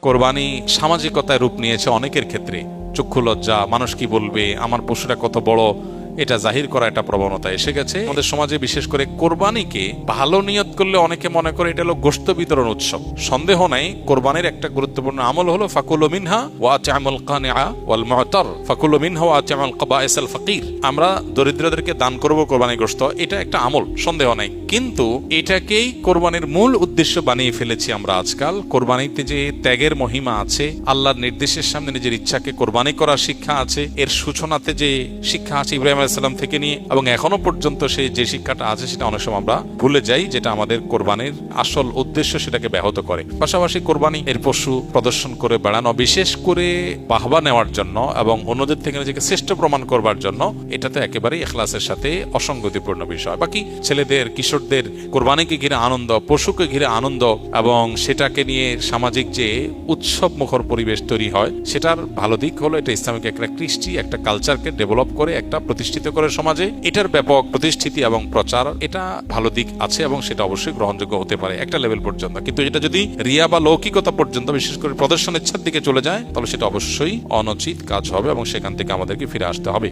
কোরবানি সামাজিকতায় রূপ নিয়েছে অনেকের ক্ষেত্রে। চক্ষু লজ্জা, মানুষ কি বলবে, আমার পশুটা কত বড়, এটা জাহির করা একটা প্রবণতা এসে গেছে আমাদের সমাজে। বিশেষ করে কোরবানিকে ভালো নিয়ত করলে অনেকে মনে করে এটা হলো গোশত বিতরণ উৎসব। সন্দেহ নাই, কোরবানির একটা গুরুত্বপূর্ণ আমল হলো ফাকুলু মিনহা ওয়া আত'আমুল কানিআ ওয়াল মু'তার, ফাকুলু মিনহা ওয়া আত'আমুল কাবাইসাল ফাকির। আমরা দরিদ্রদেরকে দান করব কোরবানির গোশত, এটা একটা আমল, সন্দেহ নাই। কিন্তু এটাকেই কোরবানির মূল উদ্দেশ্য বানিয়ে ফেলেছি আমরা আজকাল। কোরবানিতে যে ত্যাগের মহিমা আছে, আল্লাহর নির্দেশের সামনে নিজের ইচ্ছাকে কোরবানি করার শিক্ষা আছে, এর সূচনাতে যে শিক্ষা আছে ইব্রাহিম আলাইহিস সালাম থেকে নিয়ে এবং এখনো পর্যন্ত সেই যে শিক্ষাটা আছে সেটা অনেক সময় আমরা ভুলে যাই, যেটা আমাদের কোরবানির আসল উদ্দেশ্য সেটাকে ব্যাহত করে। পাশাপাশি কোরবানি এর পশু প্রদর্শন করে বেড়ানো, বিশেষ করে বাহবা নেওয়ার জন্য এবং অন্যদের থেকে নিজেকে শ্রেষ্ঠ প্রমাণ করবার জন্য, এটাতে একেবারেই ইখলাসের সাথে অসঙ্গতিপূর্ণ বিষয়। বাকি ছেলেদের, কিশোরদের কোরবানিকে ঘিরে আনন্দ, পশুকে ঘিরে আনন্দ এবং সেটাকে নিয়ে সামাজিক যে উৎসব মুখর পরিবেশ তৈরি হয়, সেটার ভালো দিক হলো এটা ইসলামিক একটা কৃষ্টি, একটা কালচারকে ডেভেলপ করে, একটা প্রতিষ্ঠিত করে সমাজে। এটার ব্যাপক প্রতিষ্ঠিতি এবং প্রচার, এটা ভালো দিক আছে এবং সেটা অবশ্যই গ্রহণযোগ্য হতে পারে একটা লেভেল পর্যন্ত। কিন্তু এটা যদি রিয়া বা লৌকিকতা পর্যন্ত, বিশেষ করে প্রদর্শনের ইচ্ছার দিকে চলে যায়, তাহলে সেটা অবশ্যই অনুচিত কাজ হবে এবং সেখান থেকে আমাদেরকে ফিরে আসতে হবে।